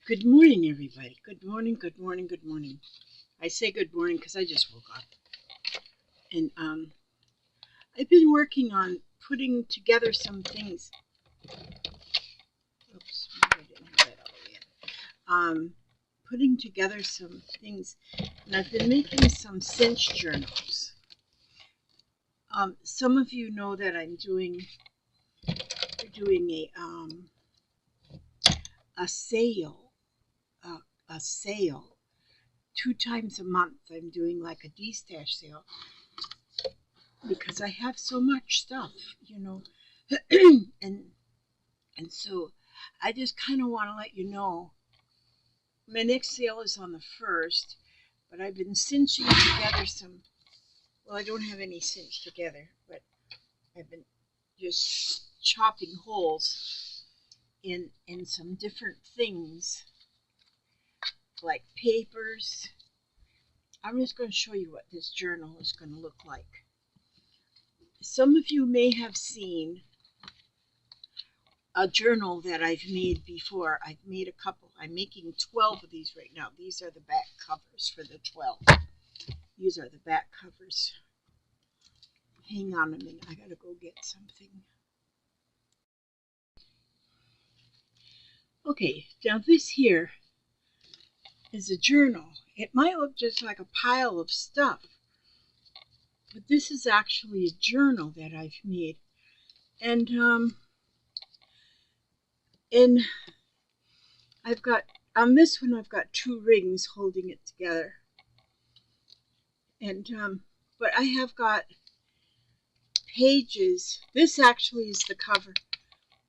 Good morning, everybody. Good morning, good morning, good morning. I say good morning because I just woke up. And I've been working on putting together some things. Oops, I didn't have that all the way in. Putting together some things. And I've been making some cinch journals. Some of you know that I'm doing a sale. A sale. 2 times a month I'm doing like a D-stash sale because I have so much stuff, and so I just kind of want to let you know my next sale is on the 1st, but I've been cinching together some. Well, I don't have any cinched together, but I've been just chopping holes in some different things like papers. I'm just going to show you what this journal is going to look like. Some of you may have seen a journal that I've made before. I've made a couple. I'm making 12 of these right now. These are the back covers for the 12. These are the back covers. Hang on a minute. I gotta go get something. Okay, now this here is a journal. It might look just like a pile of stuff, but this is actually a journal that I've made. And I've got, on this one, I've got 2 rings holding it together. And, but I have got pages. This actually is the cover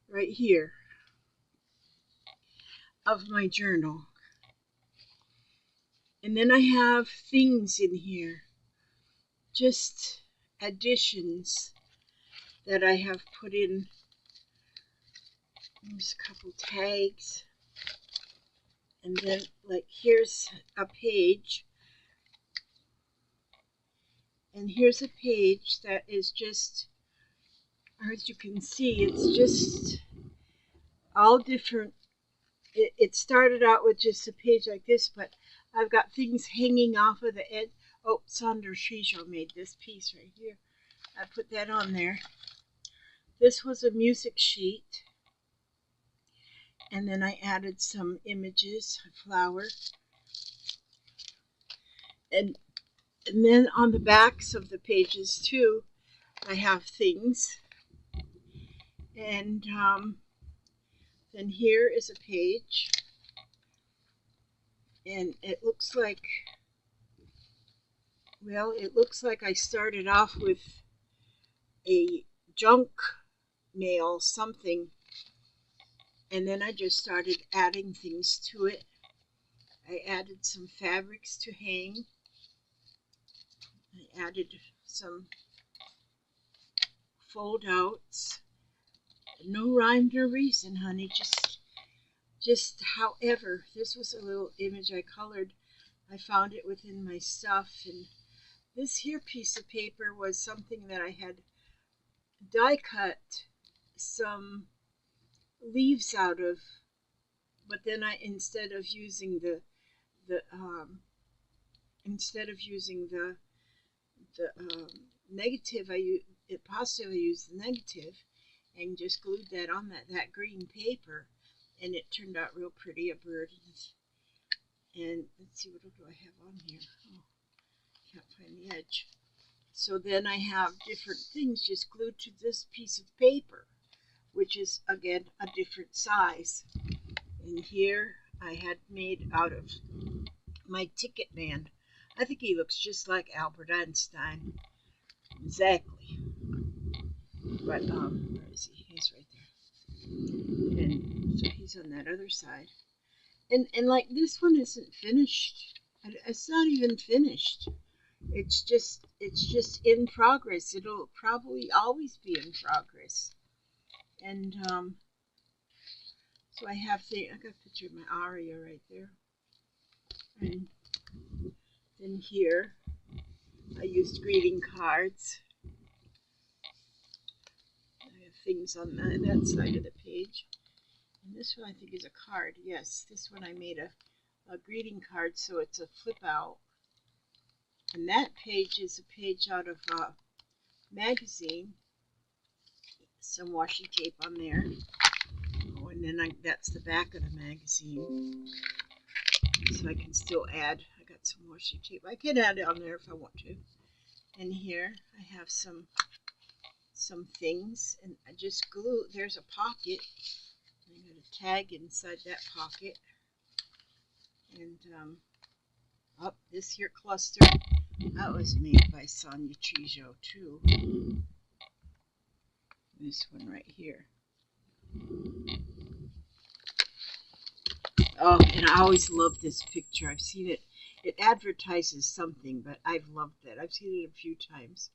right here of my journal. And then I have things in here, just additions that I have put in. There's a couple tags. And then, like, here's a page. And here's a page that is just, as you can see, it's just all different. It started out with just a page like this, but I've got things hanging off of the edge. Oh, Sandra Shijo made this piece right here. I put that on there. This was a music sheet. And then I added some images, a flower. And then on the backs of the pages too, I have things. And then here is a page. And it looks like, well, it looks like I started off with a junk mail something, and then I just started adding things to it. I added some fabrics to hang. I added some fold outs. No rhyme or reason, honey, just however. This was a little image I colored. I found it within my stuff, and this here piece of paper was something that I had die cut some leaves out of, but then I instead of using the negative, positive, I used the negative and just glued that on that green paper, and it turned out real pretty, a bird. And let's see, what do I have on here? Oh, can't find the edge. So then I have different things just glued to this piece of paper, which is, again, a different size. And here I had made out of my ticket man. I think he looks just like Albert Einstein. Exactly. But, where is he? He's right there. And so he's on that other side. And like, this one isn't finished. It's not even finished. It's just in progress. It'll probably always be in progress. And so I got a picture of my aria right there. And then here I used greeting cards. I have things on that side of the page. And this one I think is a card. Yes, this one I made a greeting card, so it's a flip out. And that page is a page out of a magazine. Some washi tape on there. Oh, and then that's the back of the magazine. So I can still add. I got some washi tape. I can add it on there if I want to. And here I have some things, and I just glue. There's a pocket. I'm going to tag inside that pocket. And this here cluster, that was made by Sonia Trijo too. This one right here. Oh, and I always love this picture. I've seen it. It advertises something, but I've loved it. I've seen it a few times.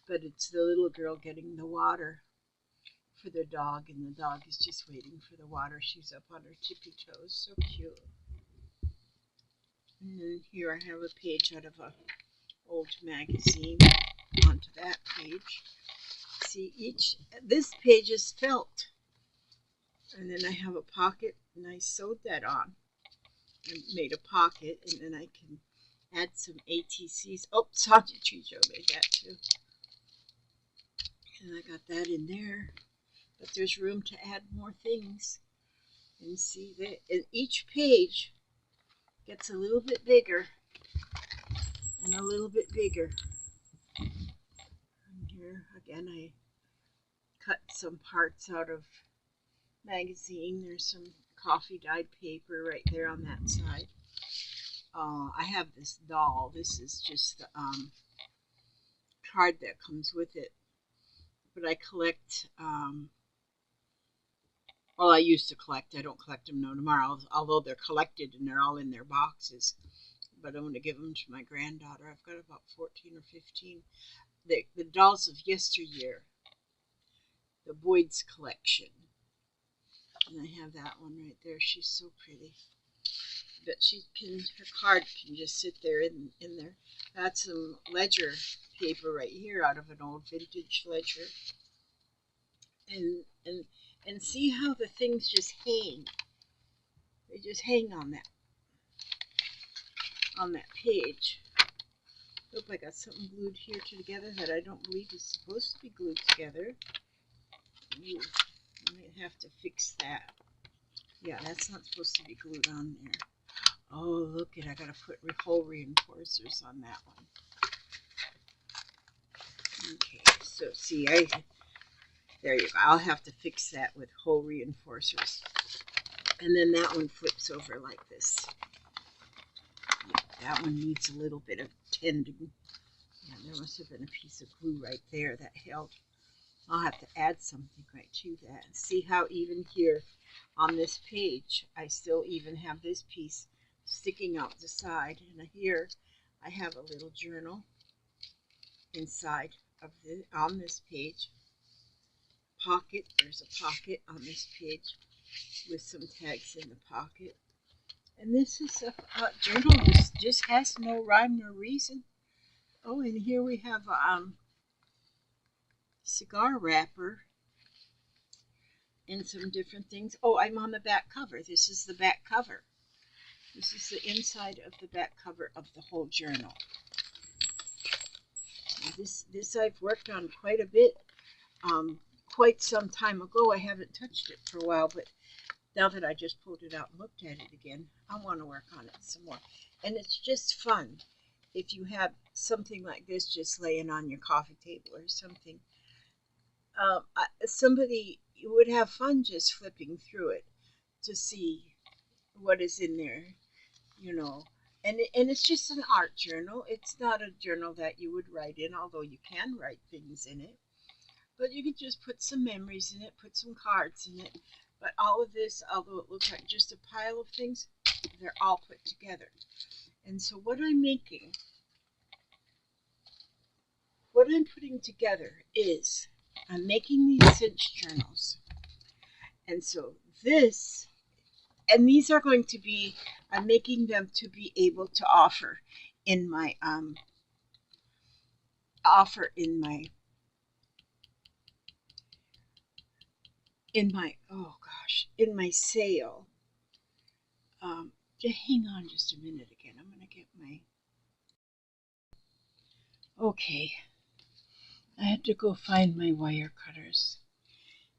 But it's the little girl getting the water for the dog, and the dog is just waiting for the water. She's up on her tippy toes. So cute. And then here I have a page out of a old magazine onto that page. See, this page is felt. And then I have a pocket, and I sewed that on. I made a pocket, and then I can add some ATCs. Oh, Sonia Trijo made that too. And I got that in there. But there's room to add more things. And see that, and each page gets a little bit bigger and a little bit bigger. And here again, I cut some parts out of magazine. There's some coffee dyed paper right there on that side. I have this doll. This is just the card that comes with it. But I collect, well, I used to collect. I don't collect them no tomorrow, although they're collected and they're all in their boxes. But I'm going to give them to my granddaughter. I've got about 14 or 15. The dolls of yesteryear. The Boyd's collection. And I have that one right there. She's so pretty. But her card can just sit there in there. That's some ledger paper right here out of an old vintage ledger. And see how the things just hang. They just hang on that page. Hope I got something glued here together that I don't believe is supposed to be glued together. Ooh, I might have to fix that. Yeah, that's not supposed to be glued on there. Oh, look it, I gotta put hole reinforcers on that one. Okay, so see, there you go. I'll have to fix that with hole reinforcers. And then that one flips over like this. Yeah, that one needs a little bit of tending. Yeah, there must have been a piece of glue right there that held. I'll have to add something right to that. See how even here on this page, I still even have this piece sticking out the side. And here I have a little journal inside of on this page. Pocket, there's a pocket on this page with some tags in the pocket. And this is a journal that just has no rhyme nor reason. Oh, and here we have a cigar wrapper and some different things. Oh, I'm on the back cover. This is the back cover. This is the inside of the back cover of the whole journal. This I've worked on quite a bit, quite some time ago. I haven't touched it for a while, but now that I just pulled it out and looked at it again, I want to work on it some more. And it's just fun if you have something like this just laying on your coffee table or something. Somebody would have fun just flipping through it to see what is in there, you know. And it's just an art journal. It's not a journal that you would write in, although you can write things in it. But you could just put some memories in it, put some cards in it. But all of this, although it looks like just a pile of things, they're all put together. And so what I'm putting together is I'm making these cinch journals. And so these are going to be, I'm making them to be able to offer in my, oh gosh, gosh, in my sale. Just hang on just a minute again. I'm going to get my... Okay. I had to go find my wire cutters.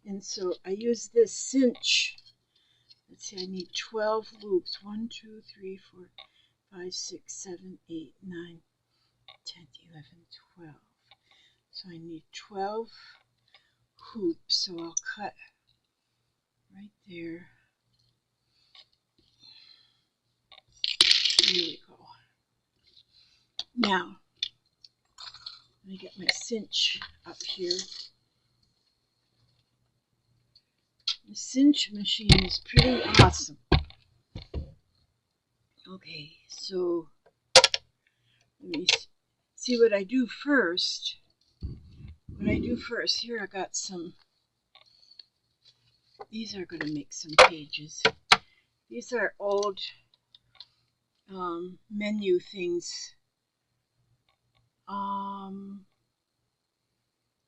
And so I use this cinch. Let's see, I need 12 loops. 1, 2, 3, 4, 5, 6, 7, 8, 9, 10, 11, 12. So I need 12 hoops. So I'll cut right there. Here we go. Now, let me get my cinch up here. The cinch machine is pretty awesome. Okay, so let me see what I do first. Here I got some, these are going to make some pages. These are old menu things.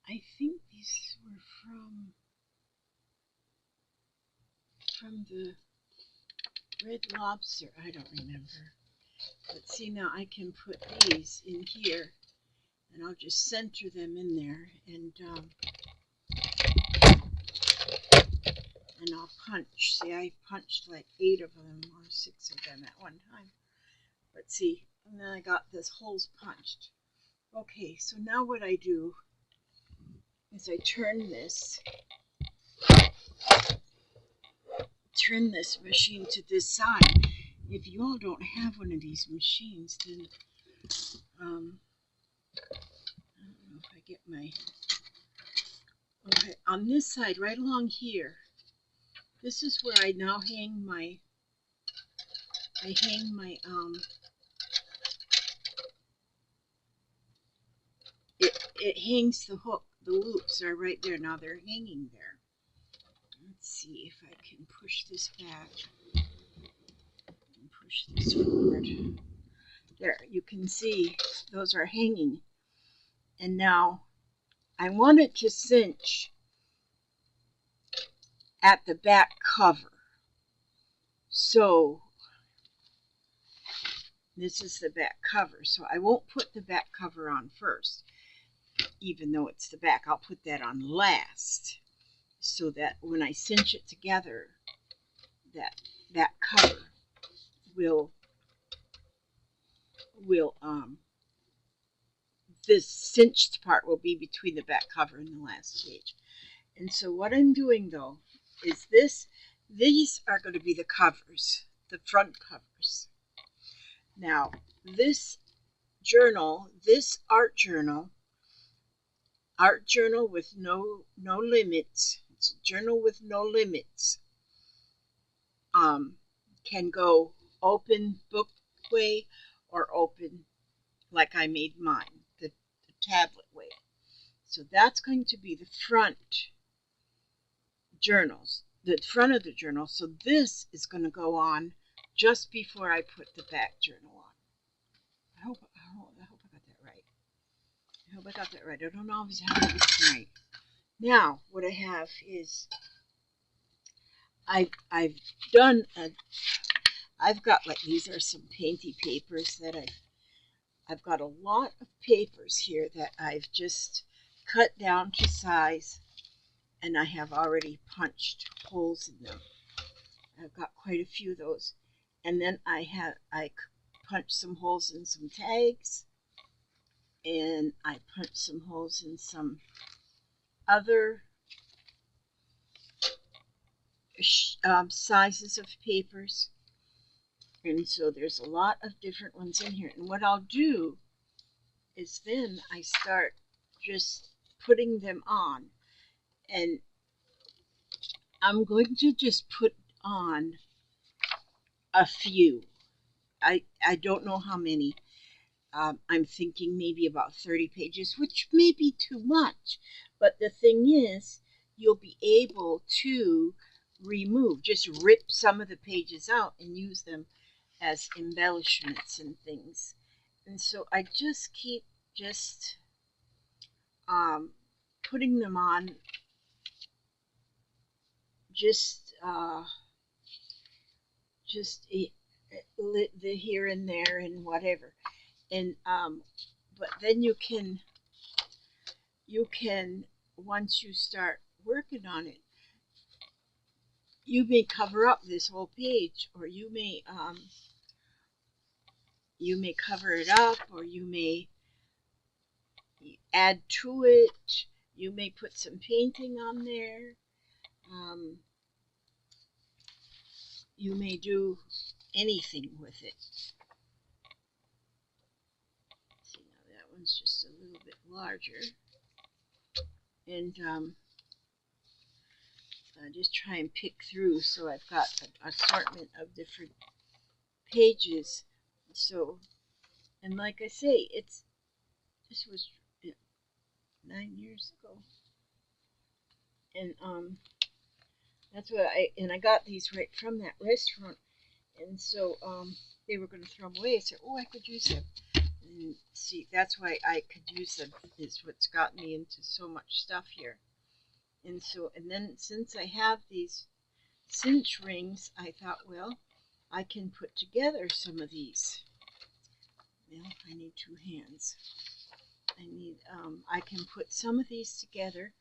I think these were from the Red Lobster. I don't remember. But see, now I can put these in here, and I'll just center them in there, and I'll punch. See, I punched like 8 of them or 6 of them at one time. But see, and then I got this holes punched. Okay, so now what I do is I turn this machine to this side. If you all don't have one of these machines, then I don't know if I get my... Okay, on this side, right along here, this is where I now hang my... It hangs the hook. The loops are right there. Now they're hanging there. Let's see if I can push this back and push this forward. There, you can see those are hanging. And now I want it to cinch at the back cover. So this is the back cover. So I won't put the back cover on first, even though it's the back. I'll put that on last, so that when I cinch it together, that cover will this cinched part will be between the back cover and the last page. And so what I'm doing though is these are going to be the covers, the front covers. Now this journal, this art journal with no limits. It's a journal with no limits. Can go open book way or open like I made mine, the tablet way. So that's going to be the front journals, the front of the journal. So this is going to go on just before I put the back journal on. I hope I got that right. I hope I got that right. I don't always have it right. Now, what I have is I've got, like, these are some painty papers that I've got a lot of papers here that I've just cut down to size, and I have already punched holes in them. I've got quite a few of those. And then I punched some holes in some tags, and I punched some holes in some other sizes of papers. And so there's a lot of different ones in here. And what I'll do is then I start just putting them on. And I'm going to just put on a few. I don't know how many. I'm thinking maybe about 30 pages, which may be too much. But the thing is, you'll be able to just rip some of the pages out and use them as embellishments and things. And so I just keep putting them on, just just the here and there and whatever. And but then you can once you start working on it, you may cover up this whole page, or you may cover it up, or you may add to it. You may put some painting on there. You may do anything with it. See, now that one's just a little bit larger. And I just try and pick through, so I've got an assortment of different pages. So, and like I say, this was 9 years ago, and that's what I got these right from that restaurant, and so they were going to throw them away. I said, oh, I could use them. And see, that's why I could use them, is what's got me into so much stuff here. And so, and then since I have these cinch rings, I thought, well, I can put together some of these. Well, I need 2 hands. I can put some of these together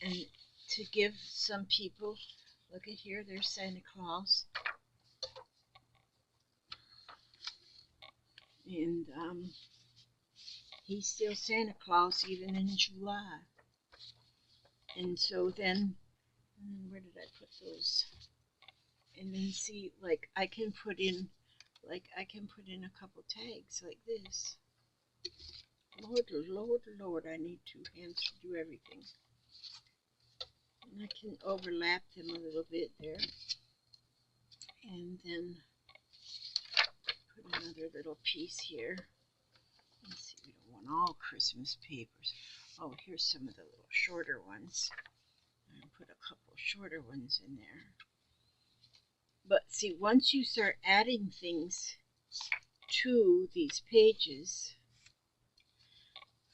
and to give some people. Look at here, there's Santa Claus. And he's still Santa Claus even in July. And so then, where did I put those? And then see, like I can put in a couple tags like this. Lord, Lord, Lord, I need 2 hands to do everything. And I can overlap them a little bit there. And then put another little piece here. Let's see, we don't want all Christmas papers. Oh, here's some of the little shorter ones. I'm going to put a couple shorter ones in there. But see, once you start adding things to these pages,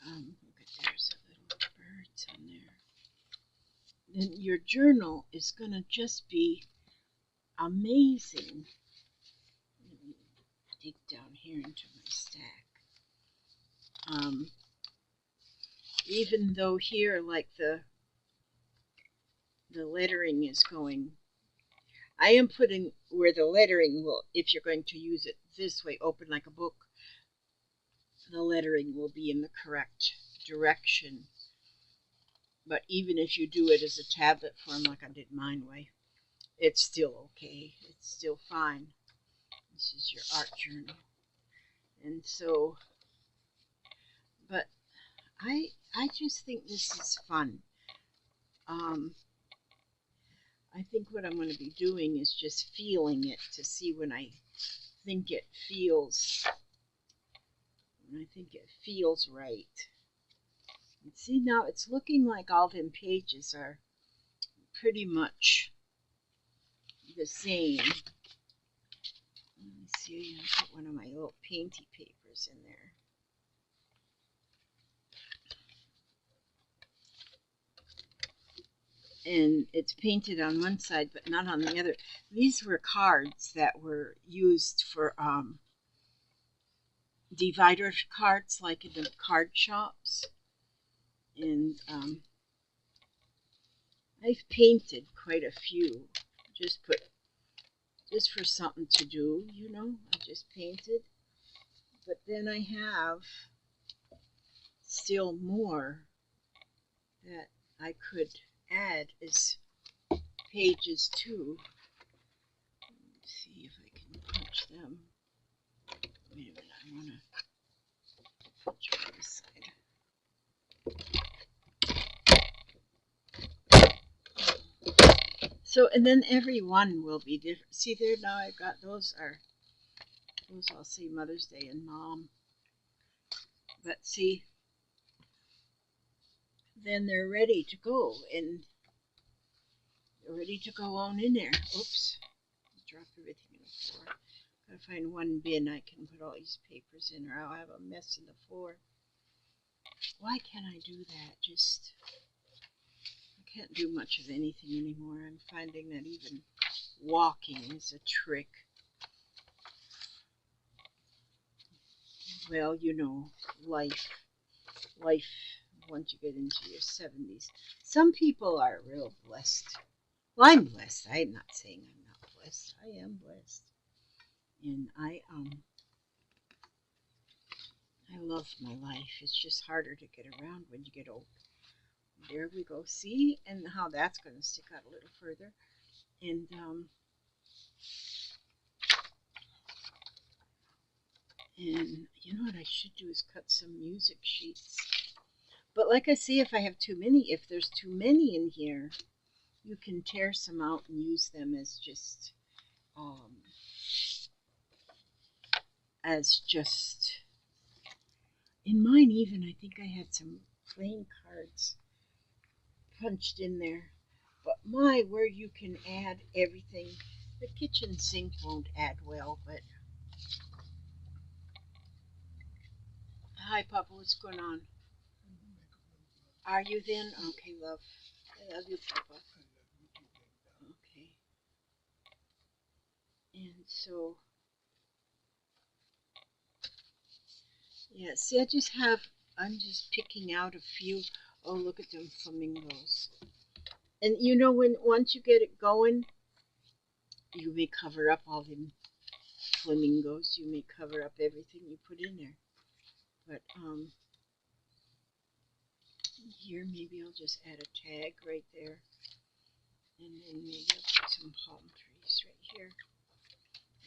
look at, there's a little birds on there. Then your journal is going to just be amazing. Let me dig down here into my stack. Even though here, like the lettering is going, I am putting where the lettering will, if you're going to use it this way, open like a book, the lettering will be in the correct direction. But even if you do it as a tablet form like I did mine way, it's still okay. It's still fine. This is your art journal. And so, but I just think this is fun. I think what I'm going to be doing is just feeling it to see when I think it feels right. And see, now it's looking like all them pages are pretty much the same. Let me see, I'll put one of my little painty papers in there. And it's painted on one side but not on the other. These were cards that were used for divider cards, like in the card shops. And I've painted quite a few, just for something to do, you know. I just painted. But then I have still more that I could add as pages too. Let's see if I can punch them. Wait a minute, I want to punch on this side. So, and then every one will be different. See there, now I've got those I'll say Mother's Day and Mom. But see, then they're ready to go, and they're ready to go on in there. Oops, drop everything in the floor. Gotta find one bin I can put all these papers in, or I'll have a mess in the floor. Why can't I do that? I can't do much of anything anymore. I'm finding that even walking is a trick. Well, you know, life, once you get into your 70s. Some people are real blessed. Well, I'm blessed. I'm not saying I'm not blessed. I am blessed. And I love my life. It's just harder to get around when you get old. There we go. See? And how that's going to stick out a little further. And you know what I should do is cut some music sheets. But like I say, if there's too many in here, you can tear some out and use them as just in mine. Even I think I had some playing cards punched in there. But where you can add everything. The kitchen sink won't add well, but hi Papa, what's going on? Are you then? Okay, love. I love you, Papa. Okay. And so yeah, see, I'm just picking out a few. Oh, look at them flamingos. And you know, once you get it going, you may cover up all the flamingos. You may cover up everything you put in there. But here maybe I'll just add a tag right there, and then maybe I'll put some palm trees right here.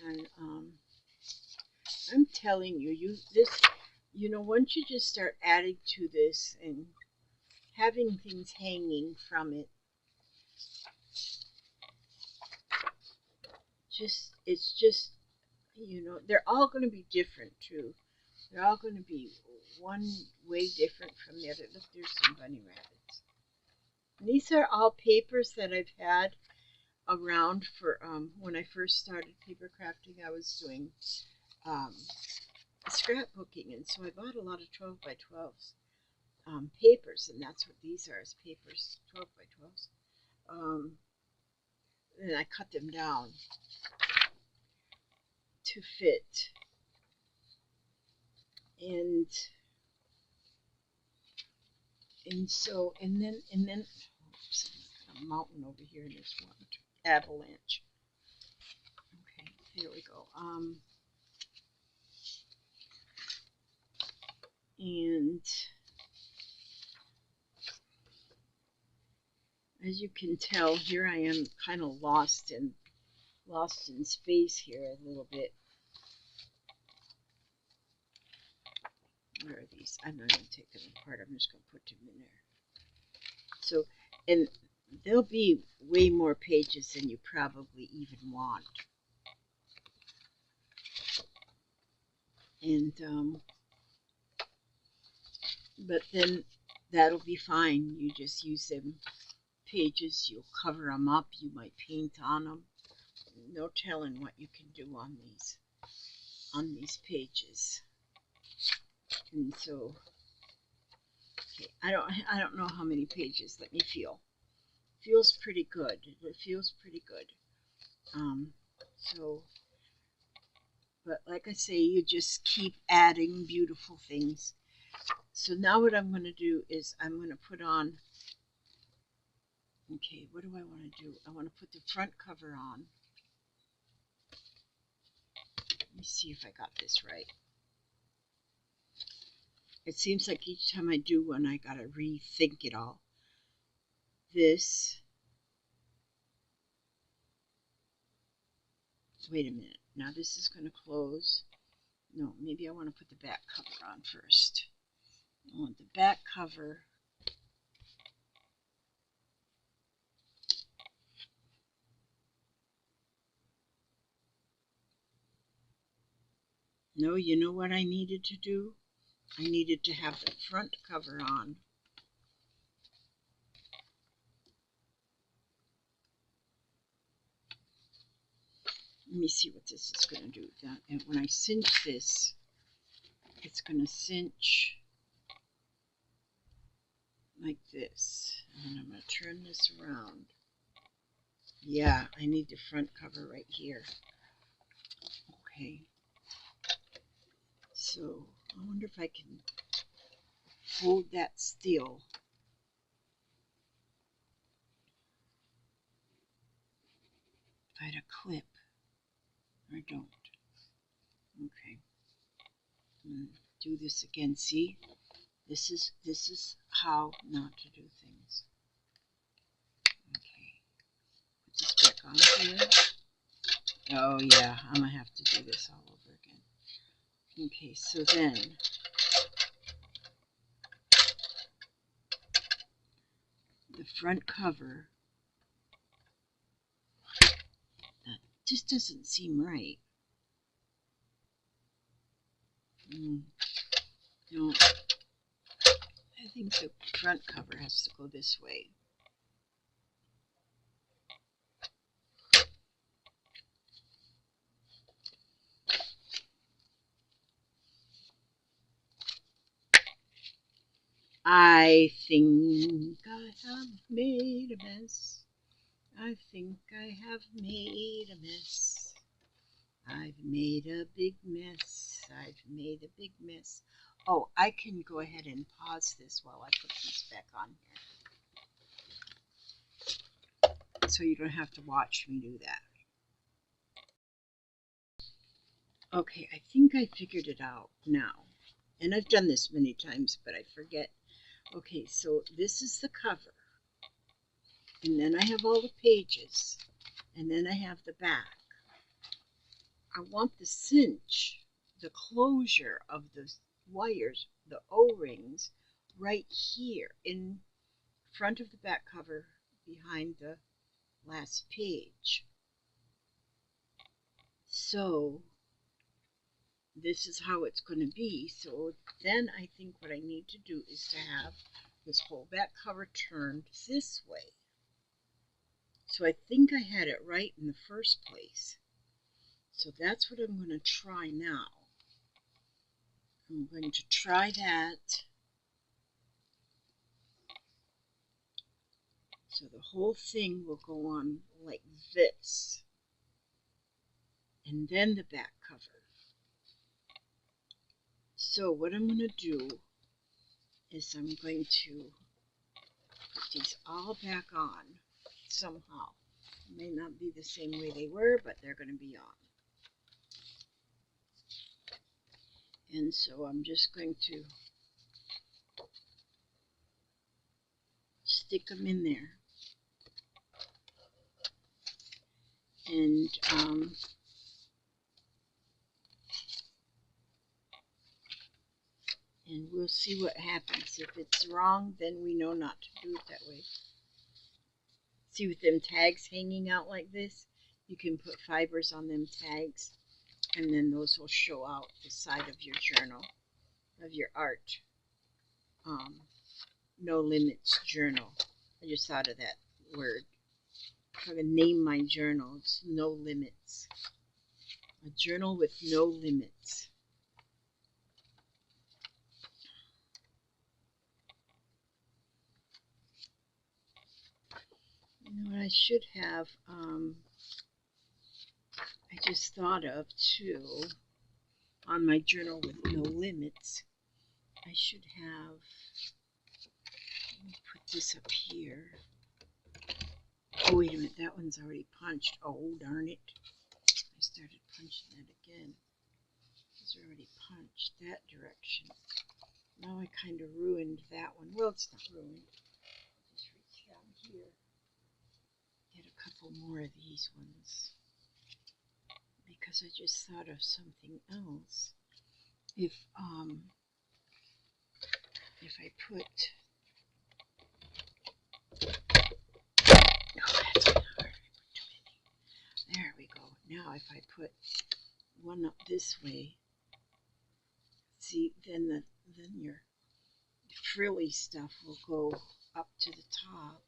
And I'm telling you, once you just start adding to this and having things hanging from it, it's just they're all going to be different too. They're all going to be one way different from the other. Look, there's some bunny rabbits. And these are all papers that I've had around for when I first started paper crafting. I was doing scrapbooking, and so I bought a lot of 12 by 12s papers, and that's what these are, is papers, 12 by 12s. And I cut them down to fit, and then oops, a mountain over here in this one avalanche. Okay, here we go. And as you can tell, here I am kind of lost in space here a little bit. Where are these? I'm not going to take them apart. I'm just going to put them in there. So, and there'll be way more pages than you probably even want. And but then that'll be fine. You just use them pages. You'll cover them up. You might paint on them. No telling what you can do on these pages. And so, okay, I don't know how many pages. Let me feel. Feels pretty good. It feels pretty good. So, but like I say, you just keep adding beautiful things. So now what I'm going to do is I'm going to put on, okay, what do I want to do? I want to put the front cover on. Let me see if I got this right. It seems like each time I do one, I got to rethink it all. This. Wait a minute. Now this is going to close. No, maybe I want to put the back cover on first. I want the back cover. No, you know what I needed to do? I needed to have the front cover on. Let me see what this is going to do. And when I cinch this, it's going to cinch like this. And I'm going to turn this around. Yeah, I need the front cover right here. Okay. So I wonder if I can hold that still. If I had a clip. Or don't. Okay. Do this again. See? This is how not to do things. Okay. Put this back on here. Oh yeah, I'm gonna have to do this all over again. Okay, so then the front cover, that just doesn't seem right. No, I think the front cover has to go this way. I think I have made a mess. I think I have made a mess. I've made a big mess. I've made a big mess. Oh, I can go ahead and pause this while I put these back on here. So you don't have to watch me do that. Okay, I think I figured it out now. And I've done this many times, but I forget. Okay, so this is the cover. And then I have all the pages. And then I have the back. I want the cinch, the closure of the wires, the O-rings, right here in front of the back cover behind the last page. So this is how it's going to be. So then I think what I need to do is to have this whole back cover turned this way. So I think I had it right in the first place. So that's what I'm going to try now. I'm going to try that. So the whole thing will go on like this. And then the back cover. So what I'm going to do is I'm going to put these all back on somehow. It may not be the same way they were, but they're going to be on. And so I'm just going to stick them in there. And we'll see what happens. If it's wrong, then we know not to do it that way. See, with them tags hanging out like this, you can put fibers on them tags, and then those will show out the side of your journal, of your art. No Limits Journal. I just thought of that word. I'm going to name my journal. It's No Limits. A journal with no limits. You know what I should have, I just thought of too, on my journal with no limits, I should have, let me put this up here. Oh, wait a minute, that one's already punched. Oh, darn it. I started punching it again. It's already punched that direction. Now I kind of ruined that one. Well, it's not ruined. Just reach down here. Get a couple more of these ones. Because I just thought of something else. If I put, oh, that's kind of hard. I put too many. There we go. Now if I put one up this way, see, then your frilly stuff will go up to the top,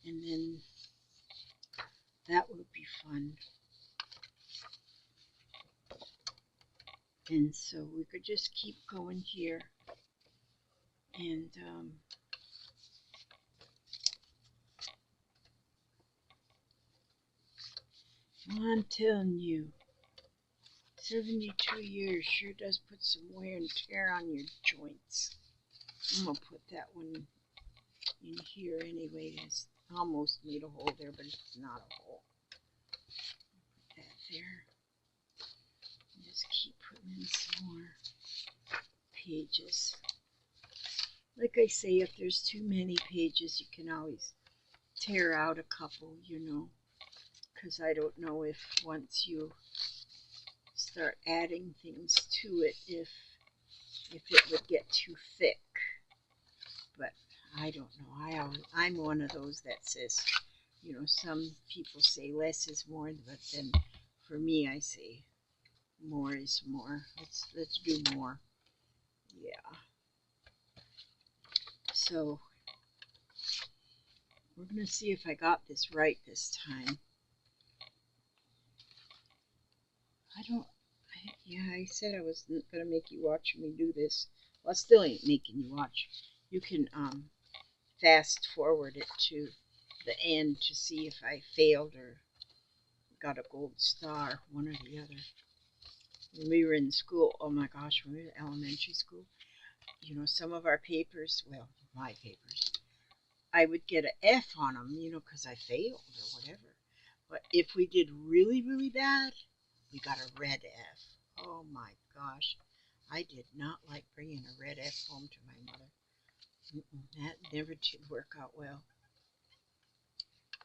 and then that would be fun. And so we could just keep going here, and I'm telling you, 72 years sure does put some wear and tear on your joints. I'm going to put that one in here anyway. It's almost made a hole there, but it's not a hole. Put that there. Just keep putting in some more pages. Like I say, if there's too many pages, you can always tear out a couple, you know, because I don't know if once you start adding things to it, if it would get too thick. But I don't know. I'm one of those that says, you know, some people say less is more, but then for me, I say more is more. Let's do more. Yeah. So we're going to see if I got this right this time. I said I wasn't going to make you watch me do this. Well, I still ain't making you watch. You can fast forward it to the end to see if I failed or got a gold star, one or the other. When we were in school, oh my gosh, when we were in elementary school, you know, some of our papers, well, my papers, I would get an F on them, you know, because I failed or whatever. But if we did really, really bad, we got a red F. Oh my gosh. I did not like bringing a red F home to my mother. That never did work out well.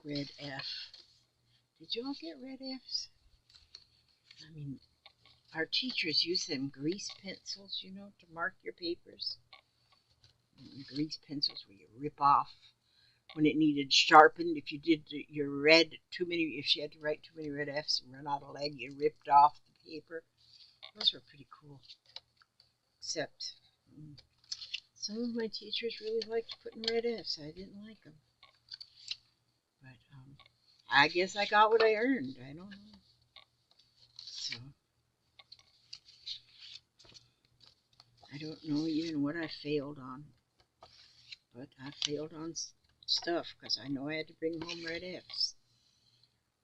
Red F. Did you all get red Fs? I mean, our teachers use them grease pencils, you know, to mark your papers. Grease pencils where you rip off when it needed sharpened. If you did your red if you had to write too many red Fs and run out of lead, you ripped off the paper. Those were pretty cool. Except some of my teachers really liked putting red Fs. I didn't like them. But I guess I got what I earned. I don't know. So I don't know even what I failed on. But I failed on stuff because I know I had to bring home red Fs.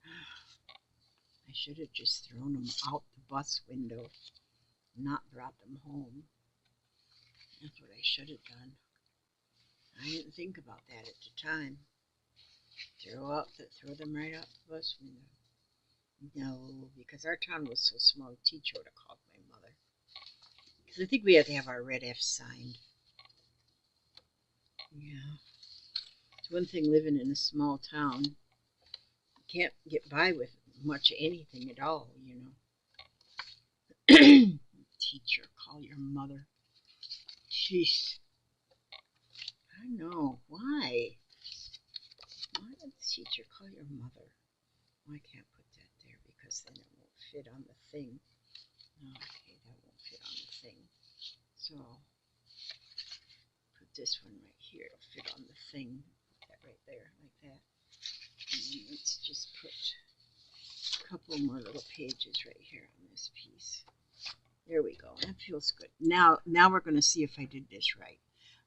I should have just thrown them out the bus window, not brought them home. That's what I should have done. I didn't think about that at the time. Throw them right out the bus window. No, because our town was so small, the teacher would have called my mother. Because I think we had to have our red F signed. Yeah. It's one thing living in a small town. You can't get by with much of anything at all, you know. Teacher, call your mother. Jeez. I know. Why? Why did the teacher call your mother? Well, I can't put that there because then it won't fit on the thing. Okay, that won't fit on the thing. So, put this one right here. It'll fit on the thing. Put that right there, like that. And let's just put a couple more little pages right here on this piece. There we go. That feels good. Now we're going to see if I did this right.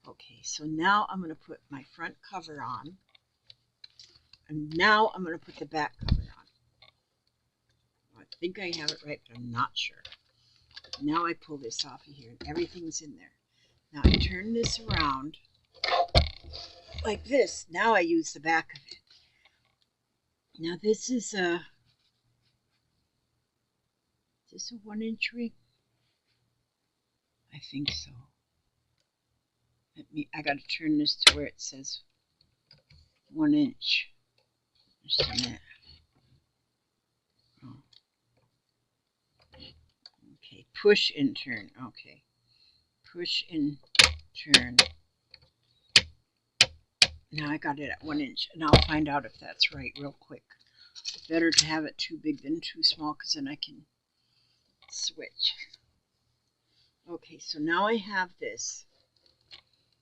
Okay, so now I'm going to put my front cover on. And now I'm going to put the back cover on. I think I have it right, but I'm not sure. Now I pull this off of here, and everything's in there. Now I turn this around like this. Now I use the back of it. Now this is a 1-inch ring? I think so. I got to turn this to where it says 1 inch. Just a minute. Oh. Okay, push and turn. Okay, push and turn. Now I got it at 1 inch, and I'll find out if that's right real quick. Better to have it too big than too small, because then I can switch. Okay, so now I have this.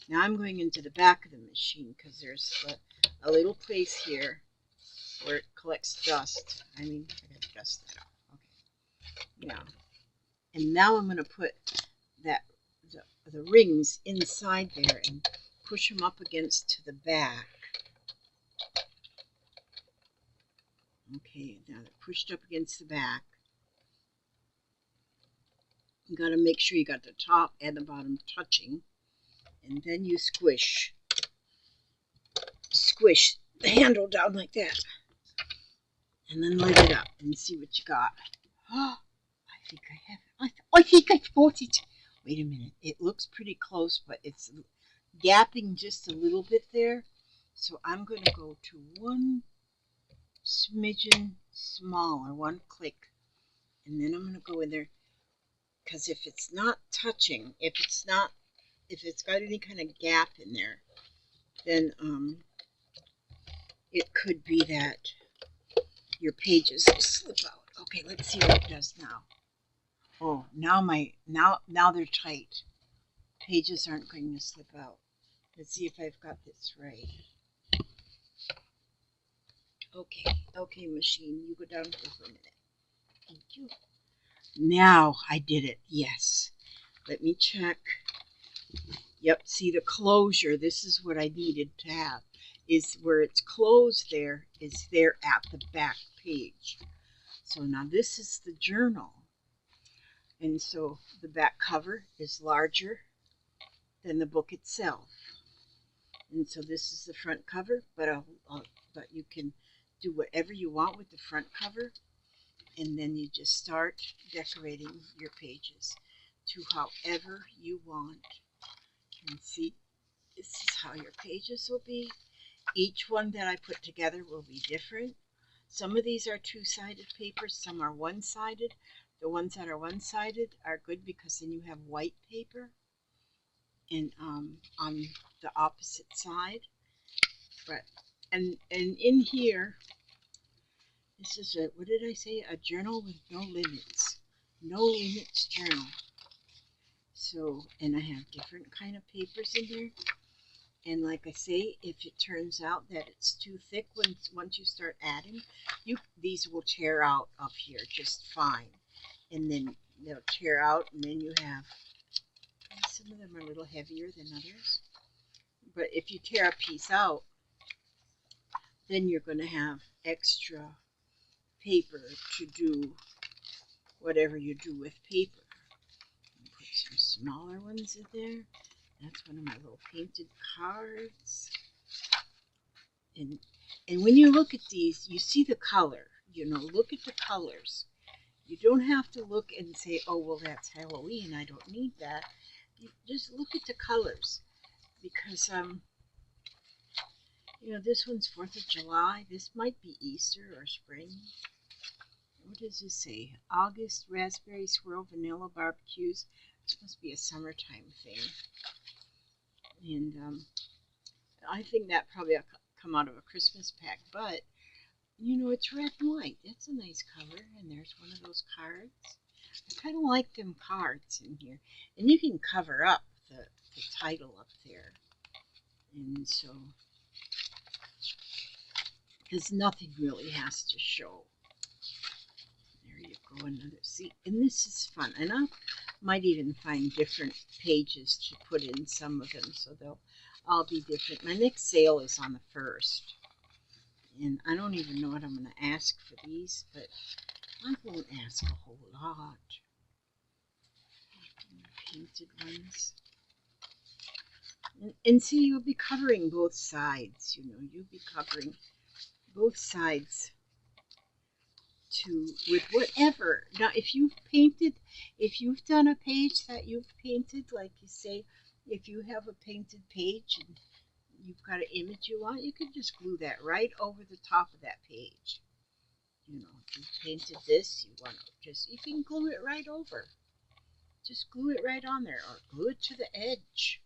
Now I'm going into the back of the machine because there's a little place here where it collects dust. I gotta dust that off. Okay. Yeah. And now I'm going to put the rings inside there and push them up against to the back. Okay, now they're pushed up against the back. You got to make sure you got the top and the bottom touching, and then you squish the handle down like that, and then light it up and see what you got. Oh, I think I have it. I think I bought it. Wait a minute. It looks pretty close, but it's gapping just a little bit there. So I'm going to go to one smidgen smaller, one click, and then I'm going to go in there, because if it's not touching, if it's got any kind of gap in there, then it could be that your pages will slip out. Okay, let's see what it does now. Oh, now they're tight. Pages aren't going to slip out. Let's see if I've got this right. Okay, machine, you go down here for a minute. Thank you. Now I did it. Yes. Let me check. Yep, see the closure. This is what I needed to have. Is where it's closed there is there at the back page. So now this is the journal. And so the back cover is larger than the book itself. And so this is the front cover, but you can do whatever you want with the front cover, and then you just start decorating your pages to however you want. And see, this is how your pages will be. Each one that I put together will be different. Some of these are two-sided papers, some are one-sided. The ones that are one-sided are good because then you have white paper and on the opposite side. But and in here, this is a, what did I say? A journal with no limits. No limits journal. So, and I have different kind of papers in there. And like I say, if it turns out that it's too thick once you start adding, these will tear out up here just fine. And then they'll tear out, and then you have, some of them are a little heavier than others. But if you tear a piece out, then you're going to have extra paper to do whatever you do with paper. Put some smaller ones in there. That's one of my little painted cards. And when you look at these, you see the color. You know, look at the colors. You don't have to look and say, oh, well, that's Halloween. I don't need that. You just look at the colors. Because, you know, this one's 4th of July. This might be Easter or spring. What does this say? August, raspberry, swirl, vanilla, barbecues. This must be a summertime thing. And I think that probably will come out of a Christmas pack. But, you know, it's red and white. That's a nice color. And there's one of those cards. I kind of like them cards in here. And you can cover up the title up there. And so, because nothing really has to show. There you go, another. See, and this is fun. And I might even find different pages to put in some of them, so they'll all be different. My next sale is on the 1st. And I don't even know what I'm going to ask for these, but I won't ask a whole lot. Painted ones. And see, you'll be covering both sides, you know. You'll be covering both sides with whatever. Now, if you've done a page that you've painted, like you say, if you have a painted page and you've got an image you want, you can just glue that right over the top of that page. You know, if you painted this, you can glue it right over. Just glue it right on there, or glue it to the edge.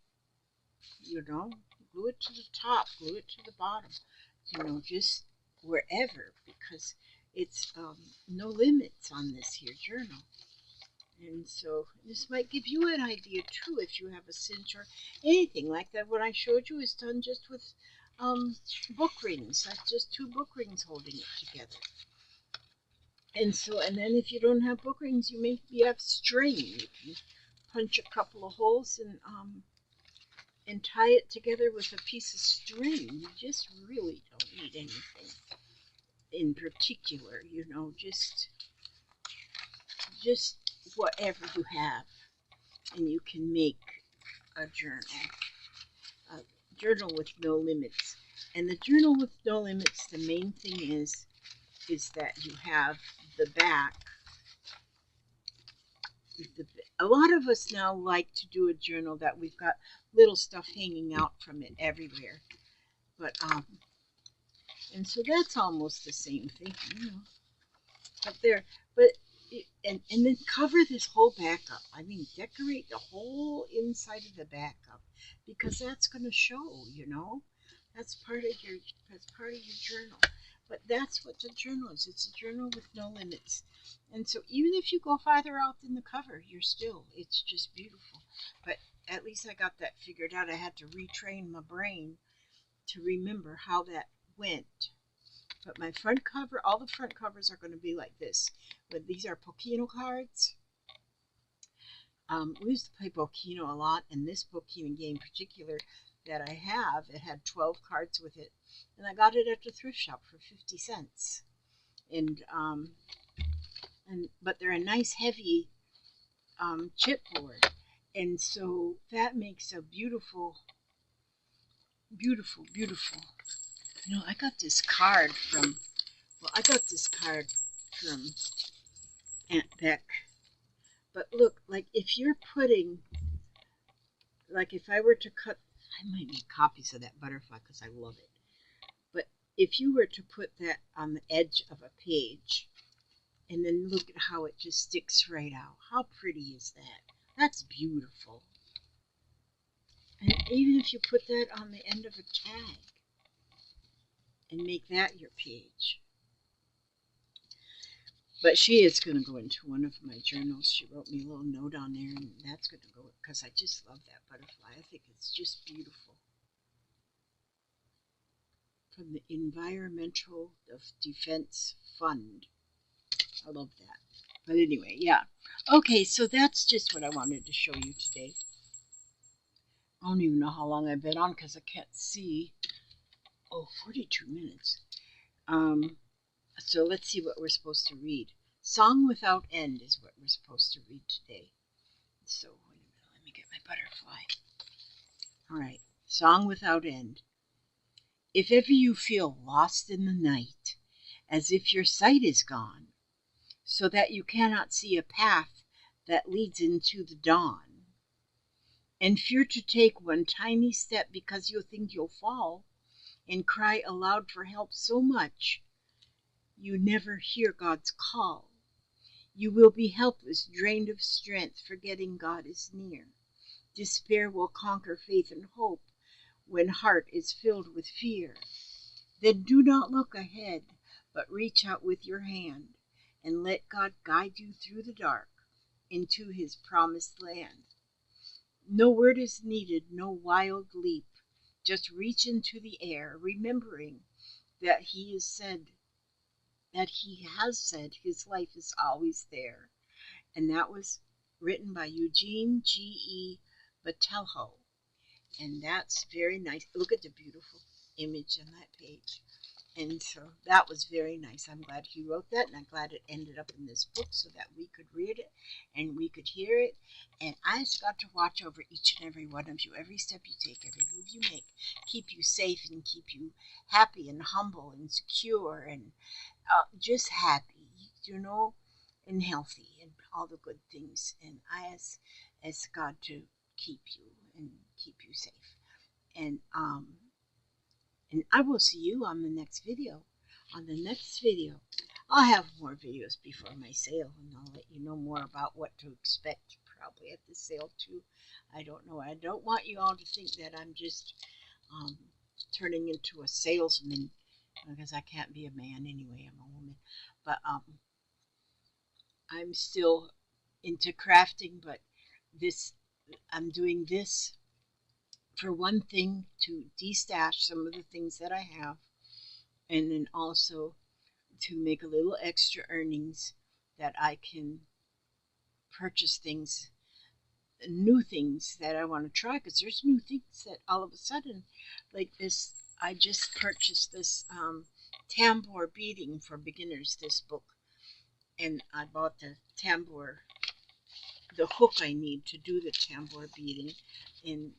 You know, glue it to the top, glue it to the bottom. You know, just wherever, because it's no limits on this here journal. And so this might give you an idea too, if you have a cinch or anything like that. What I showed you is done just with book rings. That's just 2 book rings holding it together. And so, and then if you don't have book rings, you have string. You can punch a couple of holes and tie it together with a piece of string. You just really don't need anything. in particular, you know, just whatever you have, and you can make a journal with no limits. And the journal with no limits, the main thing is that you have the back. A lot of us now like to do a journal that we've got little stuff hanging out from it everywhere, but and so that's almost the same thing, you know, up there. But and then cover this whole back up. I mean, decorate the whole inside of the back up, because that's going to show, you know. That's part of your journal. But that's what the journal is. It's a journal with no limits. And so even if you go farther out than the cover, it's just beautiful. But at least I got that figured out. I had to retrain my brain to remember how that went. But my front cover, all the front covers are going to be like this. But these are Pokino cards. We used to play Bokino a lot, and this Bokino game in particular that I have, it had 12 cards with it, and I got it at the thrift shop for 50 cents. And but they're a nice heavy chipboard, and so that makes a beautiful, beautiful, beautiful. You know, I got this card from Aunt Beck. But look, like if you're putting, like if I were to cut, I might need copies of that butterfly because I love it. But if you were to put that on the edge of a page, and then look at how it just sticks right out. How pretty is that? That's beautiful. And even if you put that on the end of a tag and make that your page. But she is going to go into one of my journals. She wrote me a little note on there, and that's going to go, because I just love that butterfly. I think it's just beautiful. From the Environmental Defense Fund. I love that. But anyway, yeah. Okay, so that's just what I wanted to show you today. I don't even know how long I've been on because I can't see. Oh, 42 minutes. So let's see what we're supposed to read. Song Without End is what we're supposed to read today. So wait a minute, let me get my butterfly. All right, Song Without End. If ever you feel lost in the night, as if your sight is gone, so that you cannot see a path that leads into the dawn, and fear to take one tiny step because you think you'll fall, and cry aloud for help so much you never hear God's call, you will be helpless, drained of strength, forgetting God is near. Despair will conquer faith and hope when heart is filled with fear. Then do not look ahead, but reach out with your hand and let God guide you through the dark into his promised land. No word is needed, no wild leap. Just reach into the air, remembering that he has said his life is always there. And that was written by Eugene G.E. Batelho. And that's very nice. Look at the beautiful image on that page. And so that was very nice. I'm glad he wrote that, and I'm glad it ended up in this book so that we could read it and we could hear it. And I just got to watch over each and every one of you, every step you take, every move you make, keep you safe and keep you happy and humble and secure and just happy, you know, and healthy and all the good things. And I ask God to keep you and keep you safe. And I will see you on the next video. On the next video, I'll have more videos before my sale, and I'll let you know more about what to expect probably at the sale too. I don't know. I don't want you all to think that I'm just turning into a salesman, because I can't be a man anyway. I'm a woman. But I'm still into crafting, but I'm doing this for one thing, to de-stash some of the things that I have, and then also to make a little extra earnings that I can purchase things, new things that I want to try, because there's new things that all of a sudden, like this, I just purchased this tambour beading for beginners, this book, and I bought the tambour, the hook I need to do the tambour beading, and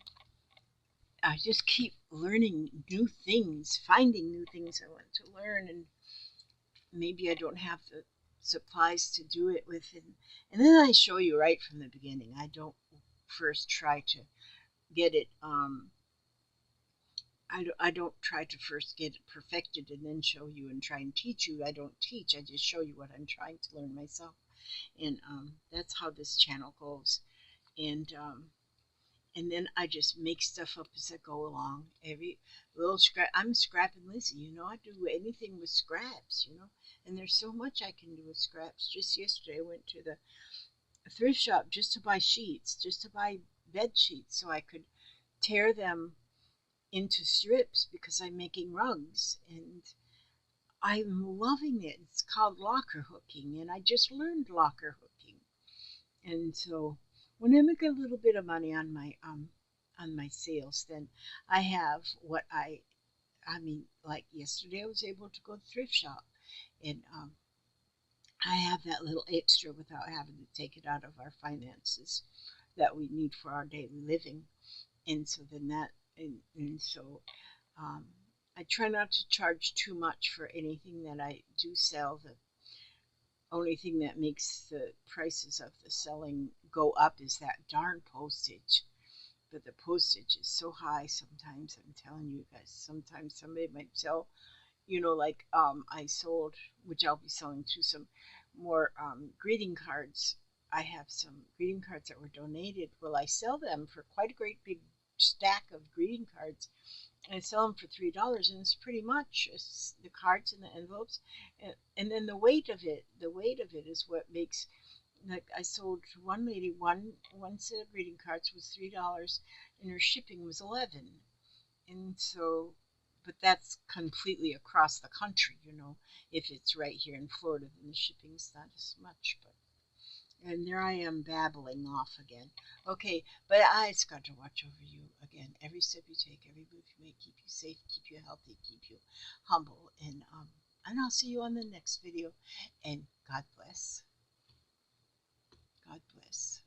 I just keep learning new things, finding new things I want to learn, and maybe I don't have the supplies to do it with, and then I show you right from the beginning. I don't first try to get it. I don't try to first get it perfected and then show you and try and teach you. I don't teach. I just show you what I'm trying to learn myself, and that's how this channel goes. And then I just make stuff up as I go along. Every little scrap. I'm scrapping Lizzie. I do anything with scraps. And there's so much I can do with scraps. Just yesterday, I went to the thrift shop just to buy sheets, just to buy bed sheets, so I could tear them into strips because I'm making rugs, and I'm loving it. It's called locker hooking, and I just learned locker hooking. And so when I make a little bit of money on my sales, then I have what I mean, like yesterday I was able to go to the thrift shop, and I have that little extra without having to take it out of our finances that we need for our daily living. And so then and so um, I try not to charge too much for anything that I do sell. The only thing that makes the prices of the selling go up is that darn postage. But the postage is so high sometimes. I'm telling you guys, sometimes somebody might sell, like I sold, which I'll be selling to some more greeting cards. I have some greeting cards that were donated. Well, I sell them for quite a great big stack of greeting cards. I sell them for $3, and it's pretty much the cards and the envelopes, and then the weight of it is what makes. Like I sold to one lady one set of greeting cards was $3, and her shipping was 11. And so, but that's completely across the country. If it's right here in Florida, then the shipping's not as much. And there I am babbling off again. Okay, but I just got to watch over you again. Every step you take, every move you make, keep you safe, keep you healthy, keep you humble. And I'll see you on the next video. And God bless. God bless.